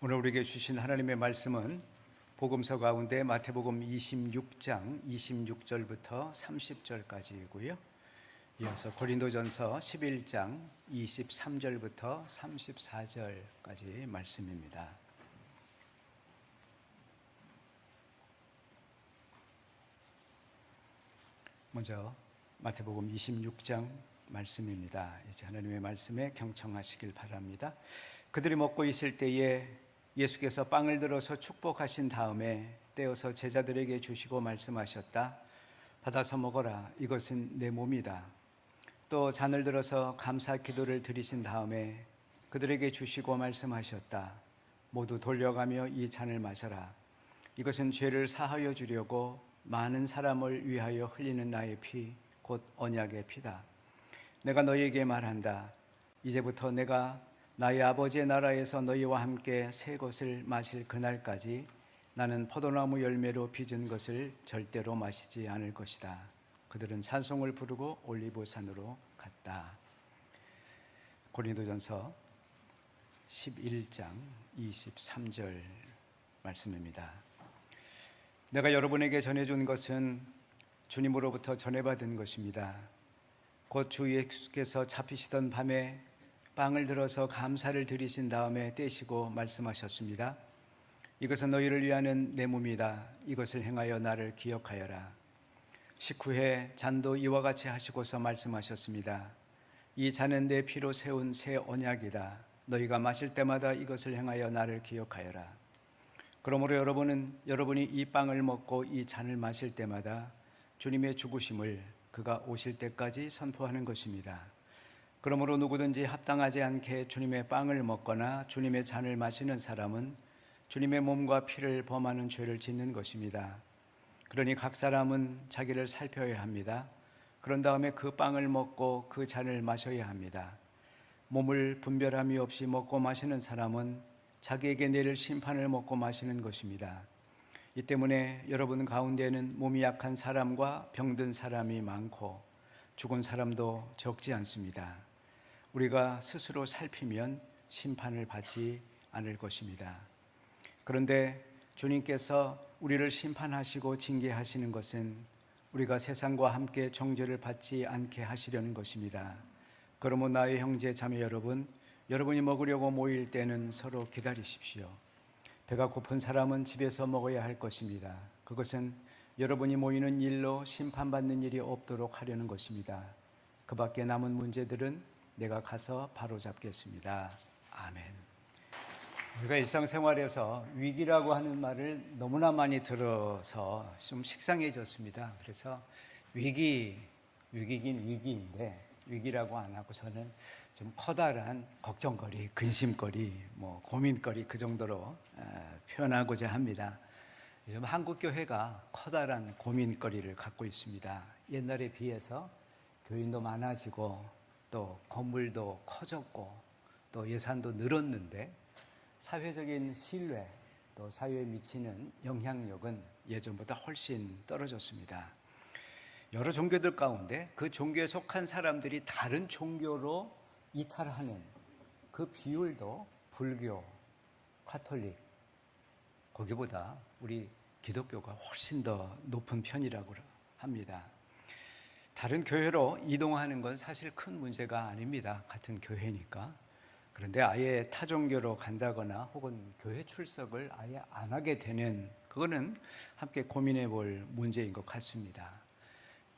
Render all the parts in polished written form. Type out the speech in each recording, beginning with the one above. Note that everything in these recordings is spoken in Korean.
오늘 우리에게 주신 하나님의 말씀은 복음서 가운데 마태복음 26장 26절부터 30절까지이고요. 이어서 고린도전서 11장 23절부터 34절까지 말씀입니다. 먼저 마태복음 26장 말씀입니다. 이제 하나님의 말씀에 경청하시길 바랍니다. 그들이 먹고 있을 때에 예수께서 빵을 들어서 축복하신 다음에 떼어서 제자들에게 주시고 말씀하셨다. 받아서 먹어라. 이것은 내 몸이다. 또 잔을 들어서 감사 기도를 드리신 다음에 그들에게 주시고 말씀하셨다. 모두 돌려가며 이 잔을 마셔라. 이것은 죄를 사하여 주려고 많은 사람을 위하여 흘리는 나의 피, 곧 언약의 피다. 내가 너희에게 말한다. 이제부터 내가 나의 아버지의 나라에서 너희와 함께 새 것을 마실 그날까지 나는 포도나무 열매로 빚은 것을 절대로 마시지 않을 것이다. 그들은 찬송을 부르고 올리브산으로 갔다. 고린도전서 11장 23절 말씀입니다. 내가 여러분에게 전해준 것은 주님으로부터 전해받은 것입니다. 곧 주 예수께서 잡히시던 밤에 빵을 들어서 감사를 드리신 다음에 떼시고 말씀하셨습니다. 이것은 너희를 위하는 내 몸이다. 이것을 행하여 나를 기억하여라. 식후에 잔도 이와 같이 하시고서 말씀하셨습니다. 이 잔은 내 피로 세운 새 언약이다. 너희가 마실 때마다 이것을 행하여 나를 기억하여라. 그러므로 여러분이 이 빵을 먹고 이 잔을 마실 때마다 주님의 죽으심을 그가 오실 때까지 선포하는 것입니다. 그러므로 누구든지 합당하지 않게 주님의 빵을 먹거나 주님의 잔을 마시는 사람은 주님의 몸과 피를 범하는 죄를 짓는 것입니다. 그러니 각 사람은 자기를 살펴야 합니다. 그런 다음에 그 빵을 먹고 그 잔을 마셔야 합니다. 몸을 분별함이 없이 먹고 마시는 사람은 자기에게 내릴 심판을 먹고 마시는 것입니다. 이 때문에 여러분 가운데는 몸이 약한 사람과 병든 사람이 많고 죽은 사람도 적지 않습니다. 우리가 스스로 살피면 심판을 받지 않을 것입니다. 그런데 주님께서 우리를 심판하시고 징계하시는 것은 우리가 세상과 함께 정죄를 받지 않게 하시려는 것입니다. 그러므로 나의 형제 자매 여러분이 먹으려고 모일 때는 서로 기다리십시오. 배가 고픈 사람은 집에서 먹어야 할 것입니다. 그것은 여러분이 모이는 일로 심판받는 일이 없도록 하려는 것입니다. 그 밖에 남은 문제들은 내가 가서 바로잡겠습니다. 아멘. 우리가 일상생활에서 위기라고 하는 말을 너무나 많이 들어서 좀 식상해졌습니다. 그래서 위기긴 위기인데 위기라고 안 하고서는 좀 커다란 걱정거리, 근심거리, 고민거리 그 정도로 표현하고자 합니다. 요즘 한국교회가 커다란 고민거리를 갖고 있습니다. 옛날에 비해서 교인도 많아지고 또 건물도 커졌고 또 예산도 늘었는데 사회적인 신뢰 또 사회에 미치는 영향력은 예전보다 훨씬 떨어졌습니다. 여러 종교들 가운데 그 종교에 속한 사람들이 다른 종교로 이탈하는 그 비율도 불교, 가톨릭 거기보다 우리 기독교가 훨씬 더 높은 편이라고 합니다. 다른 교회로 이동하는 건 사실 큰 문제가 아닙니다. 같은 교회니까. 그런데 아예 타종교로 간다거나 혹은 교회 출석을 아예 안 하게 되는 그거는 함께 고민해 볼 문제인 것 같습니다.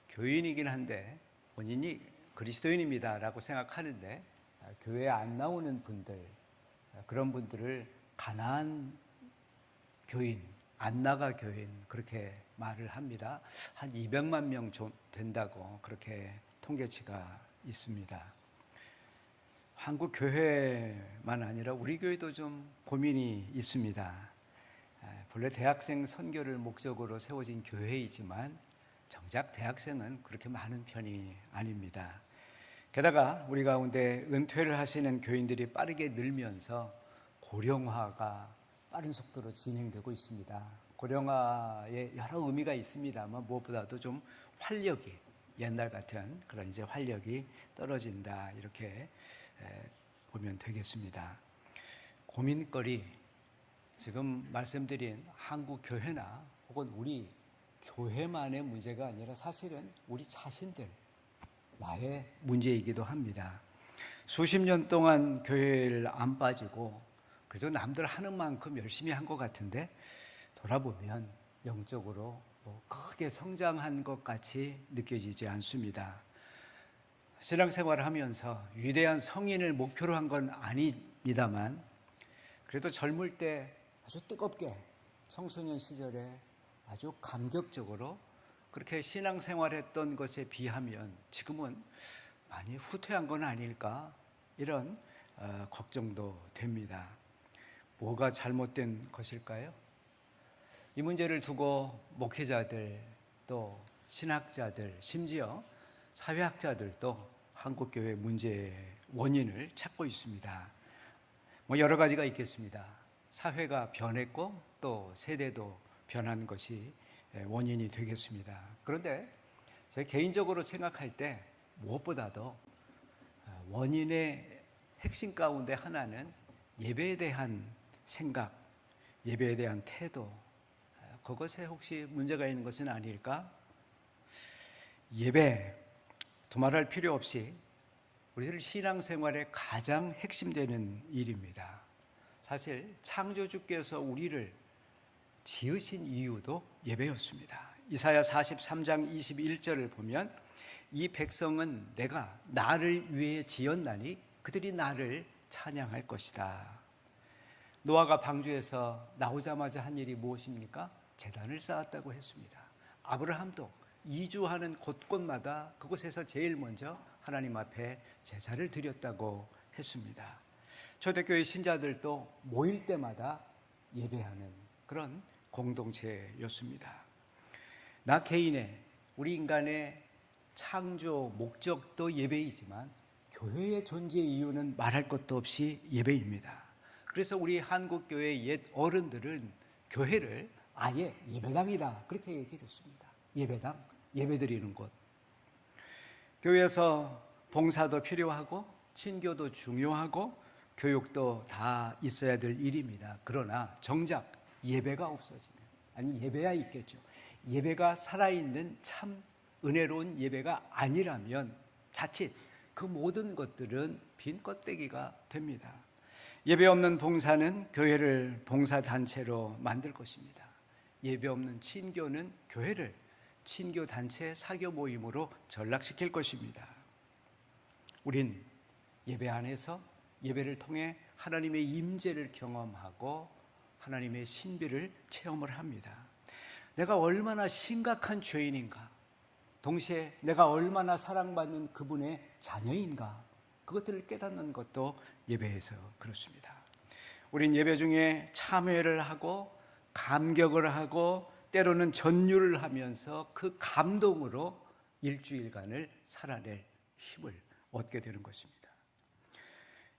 교인이긴 한데 본인이 그리스도인입니다 라고 생각하는데 교회에 안 나오는 분들, 그런 분들을 가난한 교인, 안 나가 교인 그렇게 말을 합니다. 한 200만 명 된다고 그렇게 통계치가 있습니다. 한국 교회만 아니라 우리 교회도 좀 고민이 있습니다. 본래 대학생 선교를 목적으로 세워진 교회이지만 정작 대학생은 그렇게 많은 편이 아닙니다. 게다가 우리 가운데 은퇴를 하시는 교인들이 빠르게 늘면서 고령화가 빠른 속도로 진행되고 있습니다. 고령화에 여러 의미가 있습니다만 무엇보다도 좀 활력이 옛날 같은 그런 이제 활력이 떨어진다 이렇게 보면 되겠습니다. 고민거리 지금 말씀드린 한국 교회나 혹은 우리 교회만의 문제가 아니라 사실은 우리 자신들, 나의 문제이기도 합니다. 수십 년 동안 교회를 안 빠지고 그래도 남들 하는 만큼 열심히 한 것 같은데 돌아보면 영적으로 크게 성장한 것 같이 느껴지지 않습니다. 신앙생활을 하면서 위대한 성인을 목표로 한 건 아닙니다만 그래도 젊을 때 아주 뜨겁게 청소년 시절에 아주 감격적으로 그렇게 신앙생활했던 것에 비하면 지금은 많이 후퇴한 건 아닐까 이런 걱정도 됩니다. 뭐가 잘못된 것일까요? 이 문제를 두고 목회자들 또 신학자들 심지어 사회학자들도 한국교회 문제의 원인을 찾고 있습니다. 여러 가지가 있겠습니다. 사회가 변했고 또 세대도 변한 것이 원인이 되겠습니다. 그런데 제 개인적으로 생각할 때 무엇보다도 원인의 핵심 가운데 하나는 예배에 대한 생각, 예배에 대한 태도, 그것에 혹시 문제가 있는 것은 아닐까? 예배, 두말할 필요 없이 우리들 신앙생활의 가장 핵심되는 일입니다. 사실 창조주께서 우리를 지으신 이유도 예배였습니다. 이사야 43장 21절을 보면 이 백성은 내가 나를 위해 지었나니 그들이 나를 찬양할 것이다. 노아가 방주에서 나오자마자 한 일이 무엇입니까? 제단을 쌓았다고 했습니다. 아브라함도 이주하는 곳곳마다 그곳에서 제일 먼저 하나님 앞에 제사를 드렸다고 했습니다. 초대교회 신자들도 모일 때마다 예배하는 그런 공동체였습니다. 나 개인의 우리 인간의 창조 목적도 예배이지만 교회의 존재 이유는 말할 것도 없이 예배입니다. 그래서 우리 한국교회 옛 어른들은 교회를 아예 예배당이다 그렇게 얘기했습니다. 예배당, 예배드리는 곳. 교회에서 봉사도 필요하고 친교도 중요하고 교육도 다 있어야 될 일입니다. 그러나 정작 예배가 없어지면, 아니 예배야 있겠죠. 예배가 살아있는 참 은혜로운 예배가 아니라면 자칫 그 모든 것들은 빈 껍데기가 됩니다. 예배 없는 봉사는 교회를 봉사단체로 만들 것입니다. 예배 없는 친교는 교회를 친교단체 사교 모임으로 전락시킬 것입니다. 우린 예배 안에서 예배를 통해 하나님의 임재를 경험하고 하나님의 신비를 체험을 합니다. 내가 얼마나 심각한 죄인인가, 동시에 내가 얼마나 사랑받는 그분의 자녀인가, 그것들을 깨닫는 것도 예배에서 그렇습니다. 우린 예배 중에 참회를 하고 감격을 하고 때로는 전율을 하면서 그 감동으로 일주일간을 살아낼 힘을 얻게 되는 것입니다.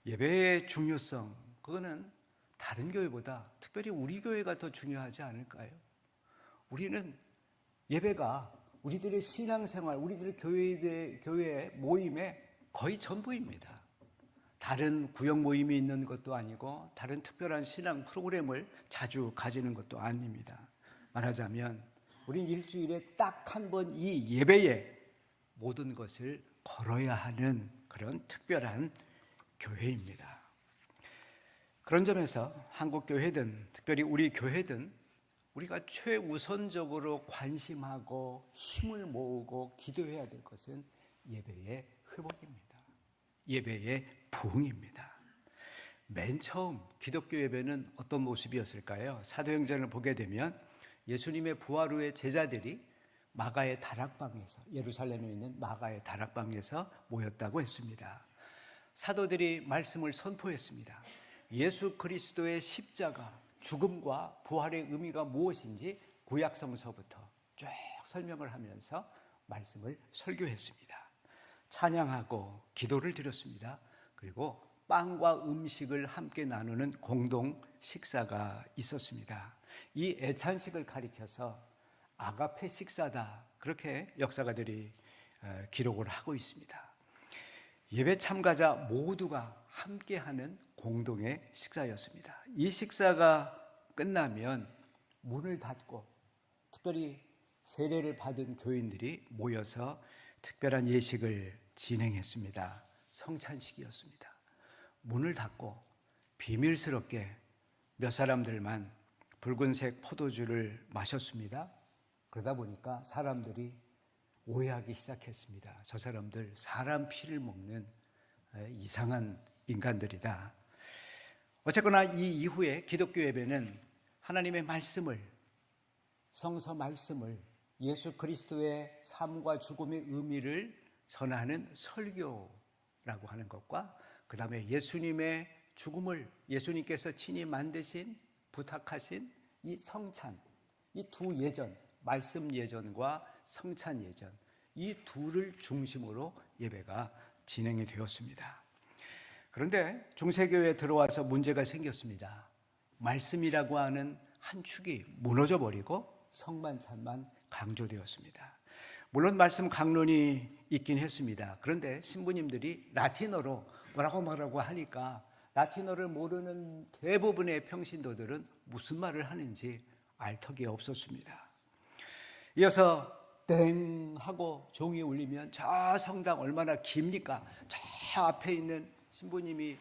예배의 중요성, 그거는 다른 교회보다 특별히 우리 교회가 더 중요하지 않을까요? 우리는 예배가 우리들의 신앙생활, 우리들의 교회 모임의 거의 전부입니다. 다른 구역 모임이 있는 것도 아니고 다른 특별한 신앙 프로그램을 자주 가지는 것도 아닙니다. 말하자면 우린 일주일에 딱 한 번 이 예배에 모든 것을 걸어야 하는 그런 특별한 교회입니다. 그런 점에서 한국 교회든 특별히 우리 교회든 우리가 최우선적으로 관심하고 힘을 모으고 기도해야 될 것은 예배의 회복입니다. 예배의 부흥입니다. 맨 처음 기독교 예배는 어떤 모습이었을까요? 사도행전을 보게 되면 예수님의 부활 후에 제자들이 마가의 다락방에서, 예루살렘에 있는 마가의 다락방에서 모였다고 했습니다. 사도들이 말씀을 선포했습니다. 예수 그리스도의 십자가, 죽음과 부활의 의미가 무엇인지 구약성서부터 쭉 설명을 하면서 말씀을 설교했습니다. 찬양하고 기도를 드렸습니다. 그리고 빵과 음식을 함께 나누는 공동 식사가 있었습니다. 이 애찬식을 가리켜서 아가페 식사다, 그렇게 역사가들이 기록을 하고 있습니다. 예배 참가자 모두가 함께하는 공동의 식사였습니다. 이 식사가 끝나면 문을 닫고 특별히 세례를 받은 교인들이 모여서 특별한 예식을 진행했습니다. 성찬식이었습니다. 문을 닫고 비밀스럽게 몇 사람들만 붉은색 포도주를 마셨습니다. 그러다 보니까 사람들이 오해하기 시작했습니다. 저 사람들 사람 피를 먹는 이상한 인간들이다. 어쨌거나 이 이후에 기독교 예배는 하나님의 말씀을, 성서 말씀을, 예수 그리스도의 삶과 죽음의 의미를 전하는 설교라고 하는 것과 그 다음에 예수님의 죽음을 예수님께서 친히 만드신, 부탁하신 이 성찬, 이 두 예전, 말씀 예전과 성찬 예전, 이 둘을 중심으로 예배가 진행이 되었습니다. 그런데 중세교회에 들어와서 문제가 생겼습니다. 말씀이라고 하는 한 축이 무너져 버리고 성만찬만 강조되었습니다. 물론 말씀 강론이 있긴 했습니다. 그런데 신부님들이 라틴어로 뭐라고 하니까 라틴어를 모르는 대부분의 평신도들은 무슨 말을 하는지 알 턱이 없었습니다. 이어서 땡 하고 종이 울리면 저 성당 얼마나 깁니까? 저 앞에 있는 신부님이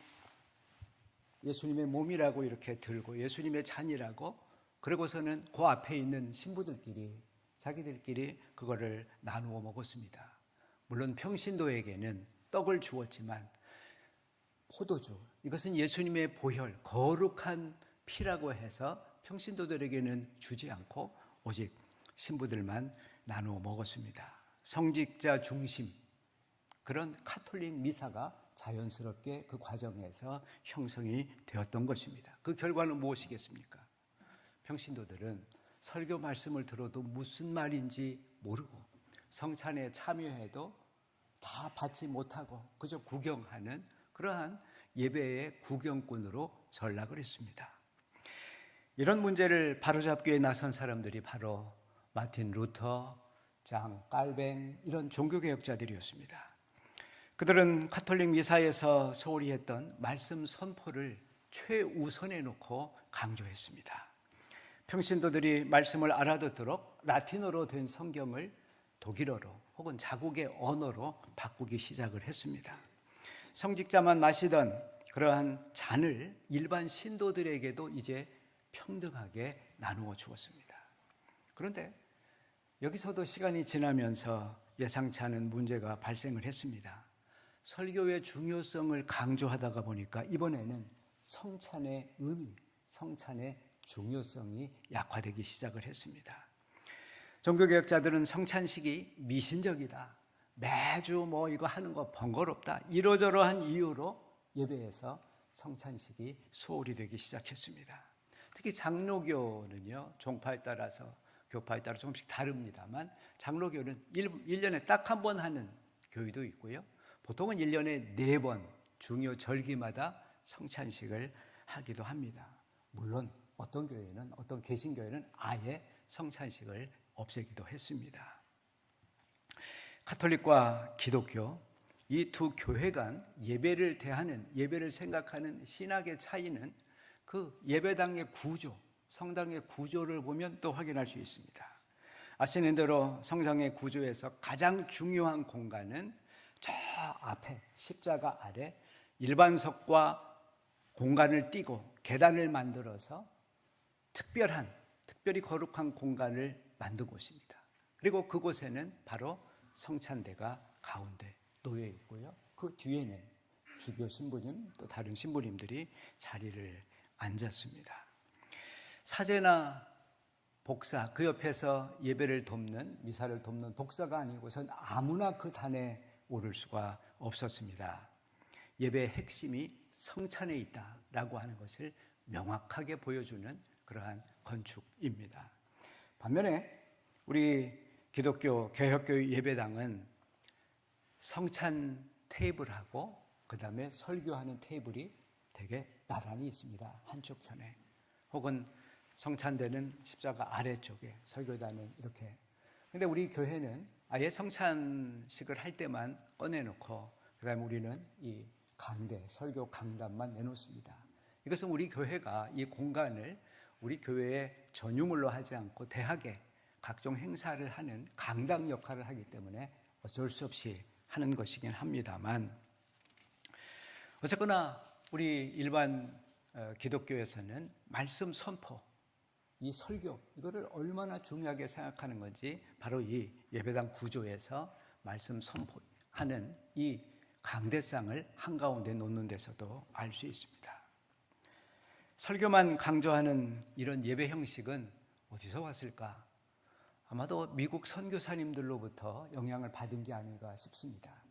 예수님의 몸이라고 이렇게 들고 예수님의 잔이라고, 그러고서는 그 앞에 있는 신부들끼리 자기들끼리 그거를 나누어 먹었습니다. 물론 평신도에게는 떡을 주었지만 포도주, 이것은 예수님의 보혈, 거룩한 피라고 해서 평신도들에게는 주지 않고 오직 신부들만 나누어 먹었습니다. 성직자 중심, 그런 카톨릭 미사가 자연스럽게 그 과정에서 형성이 되었던 것입니다. 그 결과는 무엇이겠습니까? 평신도들은 설교 말씀을 들어도 무슨 말인지 모르고 성찬에 참여해도 다 받지 못하고 그저 구경하는 그러한 예배의 구경꾼으로 전락을 했습니다. 이런 문제를 바로잡기 위해 나선 사람들이 바로 마틴 루터, 장 깔뱅 이런 종교개혁자들이었습니다. 그들은 카톨릭 미사에서 소홀히 했던 말씀 선포를 최우선에 놓고 강조했습니다. 평신도들이 말씀을 알아듣도록 라틴어로 된 성경을 독일어로 혹은 자국의 언어로 바꾸기 시작을 했습니다. 성직자만 마시던 그러한 잔을 일반 신도들에게도 이제 평등하게 나누어 주었습니다. 그런데 여기서도 시간이 지나면서 예상치 않은 문제가 발생을 했습니다. 설교의 중요성을 강조하다가 보니까 이번에는 성찬의 의미, 성찬의 중요성이 약화되기 시작을 했습니다. 종교개혁자들은 성찬식이 미신적이다, 매주 이거 하는 거 번거롭다, 이러저러한 이유로 예배에서 성찬식이 소홀히 되기 시작했습니다. 특히 장로교는요, 종파에 따라서 교파에 따라 조금씩 다릅니다만 장로교는 1년에 딱 한 번 하는 교회도 있고요, 보통은 1년에 4번 중요 절기마다 성찬식을 하기도 합니다. 물론 어떤 교회는, 어떤 개신교회는 아예 성찬식을 없애기도 했습니다. 카톨릭과 기독교 이 두 교회 간 예배를 대하는, 예배를 생각하는 신학의 차이는 그 예배당의 구조, 성당의 구조를 보면 또 확인할 수 있습니다. 아시는 대로 성당의 구조에서 가장 중요한 공간은 저 앞에 십자가 아래 일반석과 공간을 띄고 계단을 만들어서 특별히 거룩한 공간을 만든 곳입니다. 그리고 그곳에는 바로 성찬대가 가운데 놓여 있고요, 그 뒤에는 주교 신부님 또 다른 신부님들이 자리를 앉았습니다. 사제나 복사, 그 옆에서 예배를 돕는, 미사를 돕는 복사가 아니고선 아무나 그 단에 오를 수가 없었습니다. 예배의 핵심이 성찬에 있다라고 하는 것을 명확하게 보여주는 그러한 건축입니다. 반면에 우리 기독교 개혁교회 예배당은 성찬 테이블하고 그 다음에 설교하는 테이블이 되게 나란히 있습니다. 한쪽 편에. 혹은 성찬대는 십자가 아래쪽에, 설교단은 이렇게. 근데 우리 교회는 아예 성찬식을 할 때만 꺼내놓고 그 다음에 우리는 이 강대, 설교 강단만 내놓습니다. 이것은 우리 교회가 이 공간을 우리 교회에 전유물로 하지 않고 대학에 각종 행사를 하는 강당 역할을 하기 때문에 어쩔 수 없이 하는 것이긴 합니다만, 어쨌거나 우리 일반 기독교에서는 말씀 선포, 이 설교, 이거를 얼마나 중요하게 생각하는 건지 바로 이 예배당 구조에서 말씀 선포하는 이 강대상을 한가운데 놓는 데서도 알 수 있습니다. 설교만 강조하는 이런 예배 형식은 어디서 왔을까? 아마도 미국 선교사님들로부터 영향을 받은 게 아닌가 싶습니다.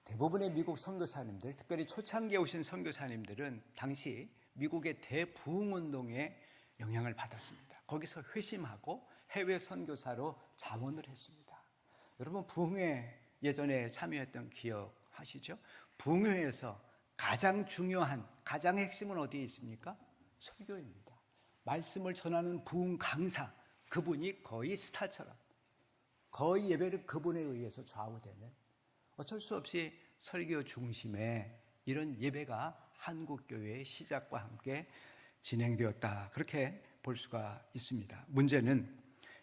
대부분의 미국 선교사님들, 특별히 초창기에 오신 선교사님들은 당시 미국의 대부흥운동에 영향을 받았습니다. 거기서 회심하고 해외 선교사로 자원을 했습니다. 여러분, 부흥회 예전에 참여했던 기억하시죠? 부흥회에서 가장 중요한, 가장 핵심은 어디에 있습니까? 설교입니다. 말씀을 전하는 부흥 강사, 그분이 거의 스타처럼, 거의 예배를 그분에 의해서 좌우되는, 어쩔 수 없이 설교 중심의 이런 예배가 한국교회의 시작과 함께 진행되었다, 그렇게 볼 수가 있습니다. 문제는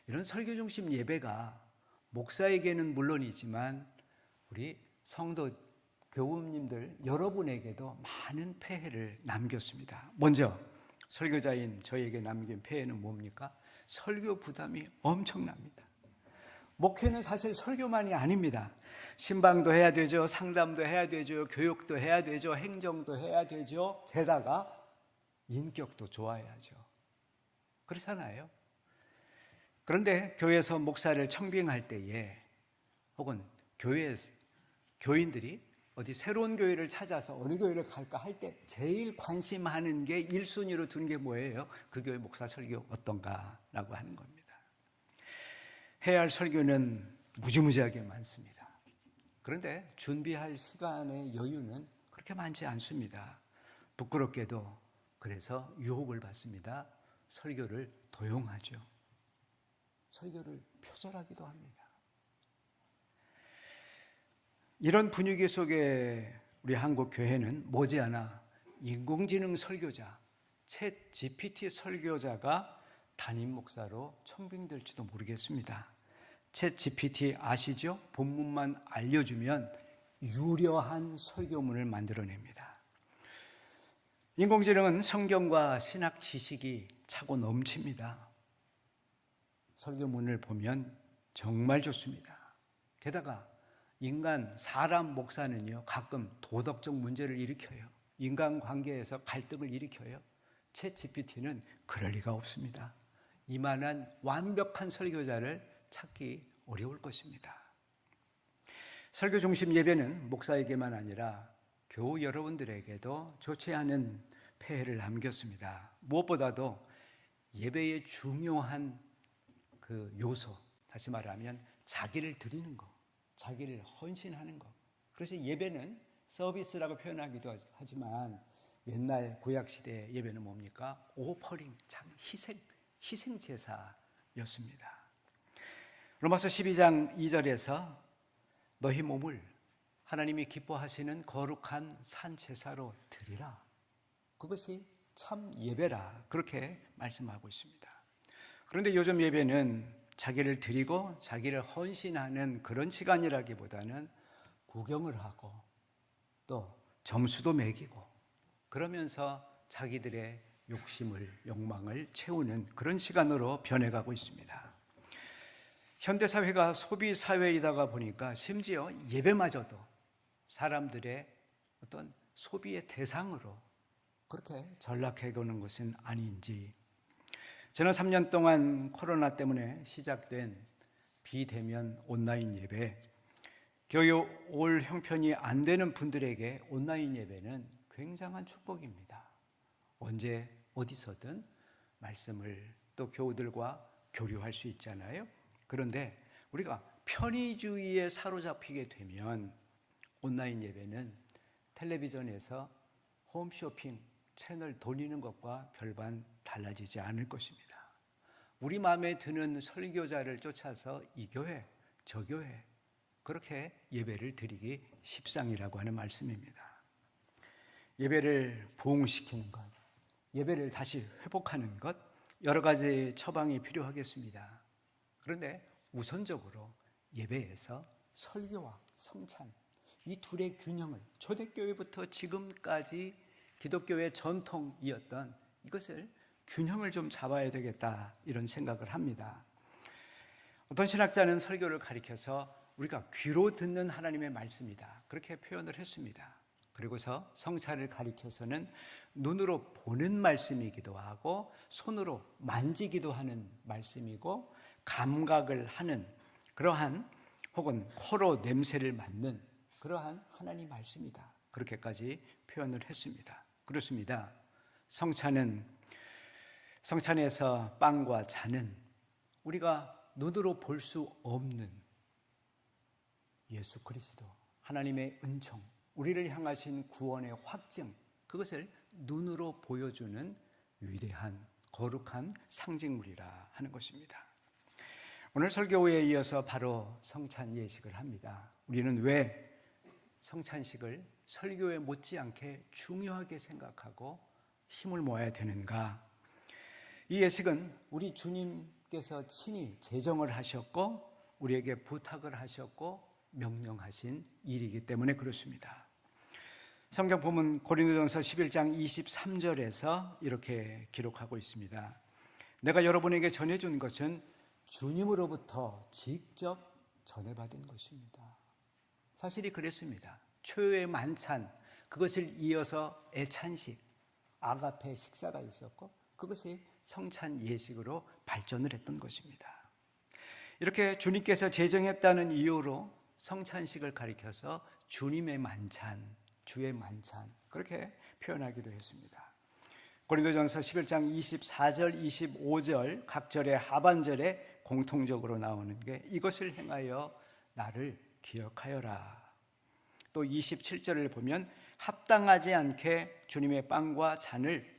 이런 설교 중심 예배가 목사에게는 물론이지만 우리 성도 교우님들 여러분에게도 많은 폐해를 남겼습니다. 먼저 설교자인 저에게 남긴 폐해는 뭡니까? 설교 부담이 엄청납니다. 목회는 사실 설교만이 아닙니다. 신방도 해야 되죠. 상담도 해야 되죠. 교육도 해야 되죠. 행정도 해야 되죠. 게다가 인격도 좋아야죠. 그렇잖아요. 그런데 교회에서 목사를 청빙할 때에, 혹은 교회 교인들이 어디 새로운 교회를 찾아서 어느 교회를 갈까 할 때 제일 관심하는 게 1순위로 두는 게 뭐예요? 그 교회 목사 설교 어떤가라고 하는 겁니다. 해야 할 설교는 무지무지하게 많습니다. 그런데 준비할 시간의 여유는 그렇게 많지 않습니다. 부끄럽게도 그래서 유혹을 받습니다. 설교를 도용하죠. 설교를 표절하기도 합니다. 이런 분위기 속에 우리 한국 교회는 머지않아 인공지능 설교자, 챗 GPT 설교자가 담임 목사로 청빙될지도 모르겠습니다. 챗 GPT 아시죠? 본문만 알려주면 유려한 설교문을 만들어냅니다. 인공지능은 성경과 신학 지식이 차고 넘칩니다. 설교문을 보면 정말 좋습니다. 게다가 사람 목사는요, 가끔 도덕적 문제를 일으켜요. 인간관계에서 갈등을 일으켜요. 챗 GPT는 그럴 리가 없습니다. 이만한 완벽한 설교자를 찾기 어려울 것입니다. 설교 중심 예배는 목사에게만 아니라 교우 여러분들에게도 좋지 않은 폐해를 남겼습니다. 무엇보다도 예배의 중요한 그 요소, 다시 말하면 자기를 드리는 것, 자기를 헌신하는 것. 그래서 예배는 서비스라고 표현하기도 하지만 옛날 구약시대의 예배는 뭡니까? 오퍼링, 참 희생 제사였습니다. 로마서 12장 2절에서 너희 몸을 하나님이 기뻐하시는 거룩한 산 제사로 드리라. 그것이 참 예배라. 그렇게 말씀하고 있습니다. 그런데 요즘 예배는 자기를 드리고 자기를 헌신하는 그런 시간이라기보다는 구경을 하고 또 점수도 매기고 그러면서 자기들의 욕망을 채우는 그런 시간으로 변해가고 있습니다. 현대사회가 소비사회이다가 보니까 심지어 예배마저도 사람들의 어떤 소비의 대상으로 그렇게 전락해가는 것은 아닌지. 저는 3년 동안 코로나 때문에 시작된 비대면 온라인 예배, 교회 올 형편이 안 되는 분들에게 온라인 예배는 굉장한 축복입니다. 언제 어디서든 말씀을 또 교우들과 교류할 수 있잖아요. 그런데 우리가 편의주의에 사로잡히게 되면 온라인 예배는 텔레비전에서 홈쇼핑 채널 돌리는 것과 별반 달라지지 않을 것입니다. 우리 마음에 드는 설교자를 쫓아서 이 교회, 저 교회 그렇게 예배를 드리기 십상이라고 하는 말씀입니다. 예배를 부흥시키는 것, 예배를 다시 회복하는 것, 여러 가지 처방이 필요하겠습니다. 그런데 우선적으로 예배에서 설교와 성찬, 이 둘의 균형을 초대교회부터 지금까지 기독교의 전통이었던 이것을 균형을 좀 잡아야 되겠다, 이런 생각을 합니다. 어떤 신학자는 설교를 가리켜서 우리가 귀로 듣는 하나님의 말씀이다, 그렇게 표현을 했습니다. 그리고서 성찬을 가리켜서는 눈으로 보는 말씀이기도 하고 손으로 만지기도 하는 말씀이고 감각을 하는 그러한, 혹은 코로 냄새를 맡는 그러한 하나님 말씀이다, 그렇게까지 표현을 했습니다. 그렇습니다. 성찬에서 빵과 잔은 우리가 눈으로 볼 수 없는 예수 그리스도, 하나님의 은총, 우리를 향하신 구원의 확증, 그것을 눈으로 보여주는 위대한 거룩한 상징물이라 하는 것입니다. 오늘 설교에 이어서 바로 성찬 예식을 합니다. 우리는 왜 성찬식을 설교에 못지않게 중요하게 생각하고 힘을 모아야 되는가? 이 예식은 우리 주님께서 친히 제정을 하셨고 우리에게 부탁을 하셨고 명령하신 일이기 때문에 그렇습니다. 성경 본문 고린도전서 11장 23절에서 이렇게 기록하고 있습니다. 내가 여러분에게 전해준 것은 주님으로부터 직접 전해받은 것입니다. 사실이 그랬습니다. 초유의 만찬, 그것을 이어서 애찬식, 아가페 식사가 있었고 그것이 성찬 예식으로 발전을 했던 것입니다. 이렇게 주님께서 제정했다는 이유로 성찬식을 가리켜서 주님의 만찬, 주의 만찬, 그렇게 표현하기도 했습니다. 고린도전서 11장 24절, 25절 각 절의 하반절에 공통적으로 나오는 게 이것을 행하여 나를 기억하여라. 또 27절을 보면 합당하지 않게 주님의 빵과 잔을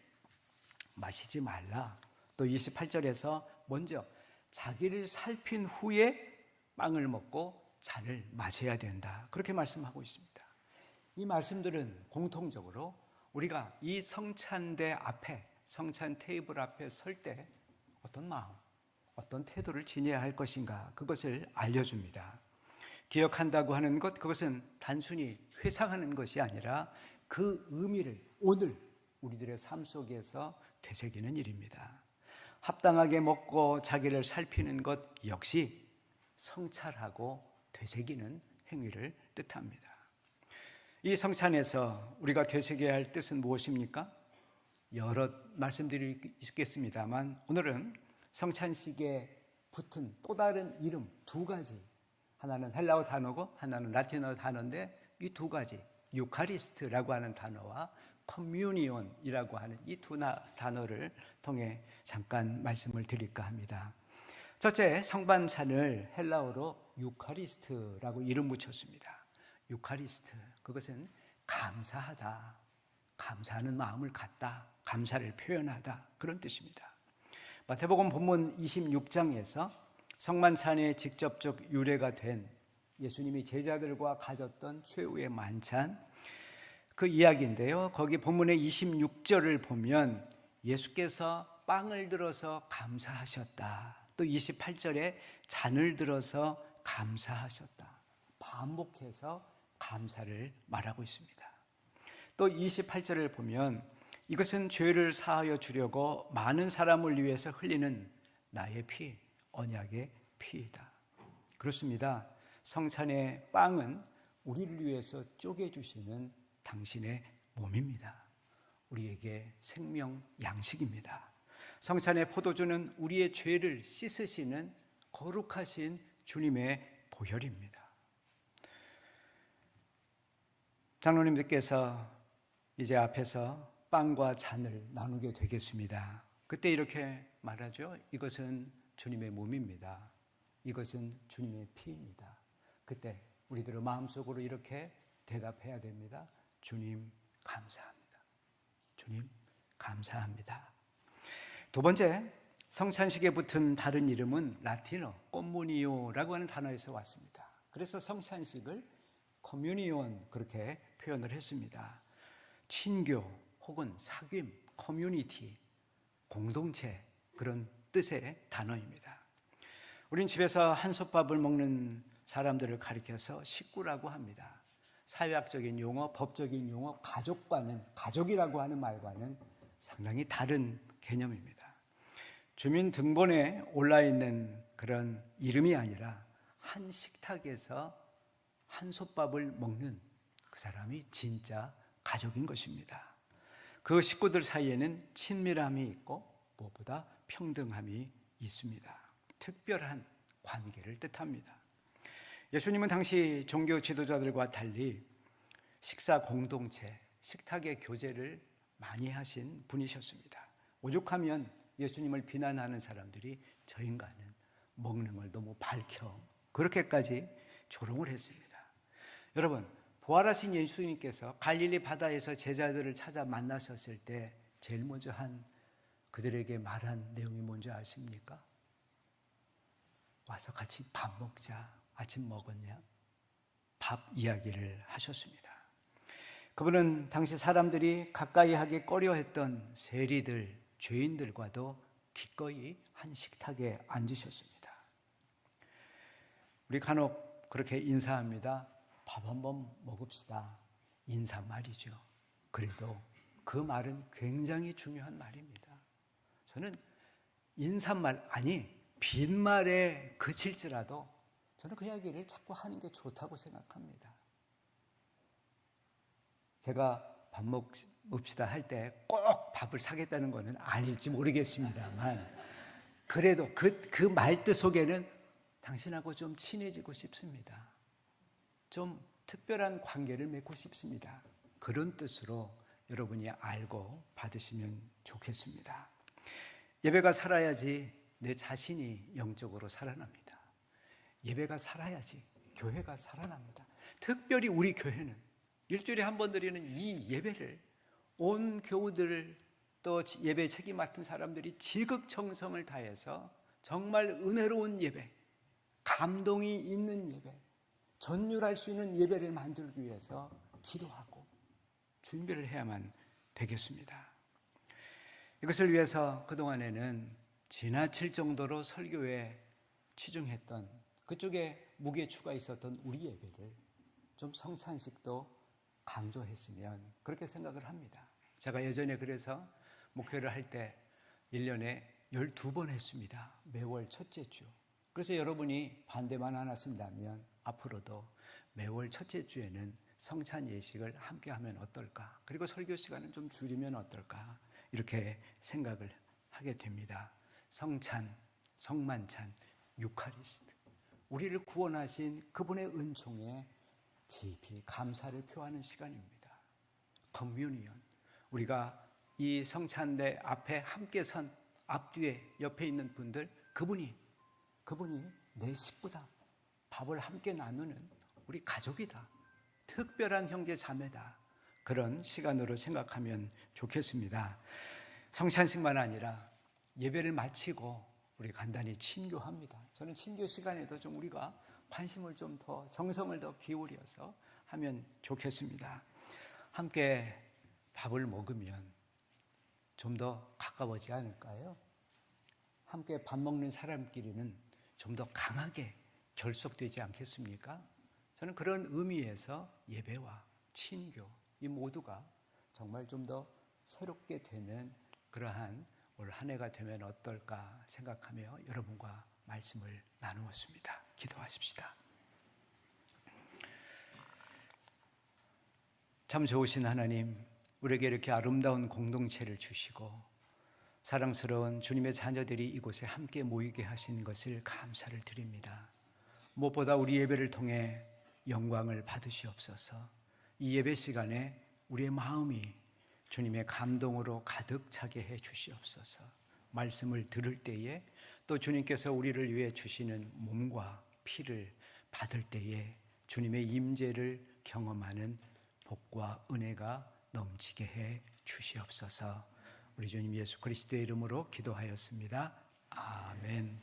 마시지 말라. 또 28절에서 먼저 자기를 살핀 후에 빵을 먹고 잔을 마셔야 된다, 그렇게 말씀하고 있습니다. 이 말씀들은 공통적으로 우리가 이 성찬대 앞에, 성찬 테이블 앞에 설 때 어떤 마음, 어떤 태도를 지녀야 할 것인가, 그것을 알려줍니다. 기억한다고 하는 것, 그것은 단순히 회상하는 것이 아니라 그 의미를 오늘 우리들의 삶 속에서 되새기는 일입니다. 합당하게 먹고 자기를 살피는 것 역시 성찰하고 되새기는 행위를 뜻합니다. 이 성찬에서 우리가 되새겨야 할 뜻은 무엇입니까? 여러 말씀들이 있겠습니다만 오늘은 성찬식에 붙은 또 다른 이름 두 가지, 하나는 헬라어 단어고 하나는 라틴어 단어인데 이 두 가지, 유카리스트라고 하는 단어와 커뮤니온이라고 하는 이 두 단어를 통해 잠깐 말씀을 드릴까 합니다. 첫째, 성반찬을 헬라어로 유카리스트라고 이름 붙였습니다. 유카리스트, 그것은 감사하다, 감사하는 마음을 갖다, 감사를 표현하다, 그런 뜻입니다. 마태복음 본문 26장에서 성만찬의 직접적 유래가 된 예수님이 제자들과 가졌던 최후의 만찬, 그 이야기인데요. 거기 본문의 26절을 보면 예수께서 빵을 들어서 감사하셨다, 또 28절에 잔을 들어서 감사하셨다, 반복해서 감사를 말하고 있습니다. 또 28절을 보면 이것은 죄를 사하여 주려고 많은 사람을 위해서 흘리는 나의 피, 언약의 피이다. 그렇습니다. 성찬의 빵은 우리를 위해서 쪼개주시는 당신의 몸입니다. 우리에게 생명 양식입니다. 성찬의 포도주는 우리의 죄를 씻으시는 거룩하신 주님의 보혈입니다. 장로님들께서 이제 앞에서 빵과 잔을 나누게 되겠습니다. 그때 이렇게 말하죠. 이것은 주님의 몸입니다. 이것은 주님의 피입니다. 그때 우리들의 마음속으로 이렇게 대답해야 됩니다. 주님 감사합니다. 주님 감사합니다. 두 번째, 성찬식에 붙은 다른 이름은 라틴어 콤무니오라고 하는 단어에서 왔습니다. 그래서 성찬식을 커뮤니온 그렇게 표현을 했습니다. 친교 혹은 사귐, 커뮤니티, 공동체, 그런 뜻의 단어입니다. 우린 집에서 한솥밥을 먹는 사람들을 가리켜서 식구라고 합니다. 사회학적인 용어, 법적인 용어, 가족이라고 하는 말과는 상당히 다른 개념입니다. 주민등본에 올라있는 그런 이름이 아니라 한 식탁에서 한솥밥을 먹는 그 사람이 진짜 가족인 것입니다. 그 식구들 사이에는 친밀함이 있고 무엇보다 평등함이 있습니다. 특별한 관계를 뜻합니다. 예수님은 당시 종교 지도자들과 달리 식사 공동체, 식탁의 교제를 많이 하신 분이셨습니다. 오죽하면 예수님을 비난하는 사람들이 저 인간은 먹는 걸 너무 밝혀 그렇게까지 조롱을 했습니다. 여러분, 부활하신 예수님께서 갈릴리 바다에서 제자들을 찾아 만나셨을 때 제일 먼저 그들에게 말한 내용이 뭔지 아십니까? 와서 같이 밥 먹자. 아침 먹었냐? 밥 이야기를 하셨습니다. 그분은 당시 사람들이 가까이 하기 꺼려했던 세리들, 죄인들과도 기꺼이 한 식탁에 앉으셨습니다. 우리 간혹 그렇게 인사합니다. 밥 한번 먹읍시다. 인사말이죠. 그래도 그 말은 굉장히 중요한 말입니다. 저는 인사말, 빈말에 그칠지라도 저는 그 이야기를 자꾸 하는 게 좋다고 생각합니다. 제가 밥 먹읍시다 할 때 꼭 밥을 사겠다는 것은 아닐지 모르겠습니다만 그래도 그 말뜻 속에는 당신하고 좀 친해지고 싶습니다. 좀 특별한 관계를 맺고 싶습니다. 그런 뜻으로 여러분이 알고 받으시면 좋겠습니다. 예배가 살아야지 내 자신이 영적으로 살아납니다. 예배가 살아야지 교회가 살아납니다. 특별히 우리 교회는 일주일에 한 번 드리는 이 예배를 온 교우들 또 예배 책임 맡은 사람들이 지극정성을 다해서 정말 은혜로운 예배, 감동이 있는 예배, 전율할 수 있는 예배를 만들기 위해서 기도하고 준비를 해야만 되겠습니다. 이것을 위해서 그동안에는 지나칠 정도로 설교에 치중했던 그쪽에 무게추가 있었던 우리 예배를 좀 성찬식도 강조했으면 그렇게 생각을 합니다. 제가 예전에 그래서 목회를 할 때 1년에 12번 했습니다. 매월 첫째 주. 그래서 여러분이 반대만 안 하신다면 앞으로도 매월 첫째 주에는 성찬 예식을 함께 하면 어떨까? 그리고 설교 시간을 좀 줄이면 어떨까? 이렇게 생각을 하게 됩니다. 성찬, 성만찬, 유카리스트. 우리를 구원하신 그분의 은총에 깊이 감사를 표하는 시간입니다. 커뮤니언. 우리가 이 성찬대 앞에 함께 선 앞뒤에 옆에 있는 분들, 그분이 내 식구다. 밥을 함께 나누는 우리 가족이다. 특별한 형제 자매다. 그런 시간으로 생각하면 좋겠습니다. 성찬식만 아니라 예배를 마치고 우리 간단히 친교합니다. 저는 친교 시간에도 좀 우리가 관심을 좀 더, 정성을 더 기울여서 하면 좋겠습니다. 함께 밥을 먹으면 좀 더 가까워지지 않을까요? 함께 밥 먹는 사람끼리는 좀 더 강하게 결속되지 않겠습니까? 저는 그런 의미에서 예배와 친교, 이 모두가 정말 좀 더 새롭게 되는 그러한 올 한 해가 되면 어떨까 생각하며 여러분과 말씀을 나누었습니다. 기도하십시다. 참 좋으신 하나님, 우리에게 이렇게 아름다운 공동체를 주시고 사랑스러운 주님의 자녀들이 이곳에 함께 모이게 하신 것을 감사를 드립니다. 무엇보다 우리 예배를 통해 영광을 받으시옵소서. 이 예배 시간에 우리의 마음이 주님의 감동으로 가득 차게 해 주시옵소서. 말씀을 들을 때에 또 주님께서 우리를 위해 주시는 몸과 피를 받을 때에 주님의 임재를 경험하는 복과 은혜가 넘치게 해 주시옵소서. 우리 주님 예수 그리스도의 이름으로 기도하였습니다. 아멘.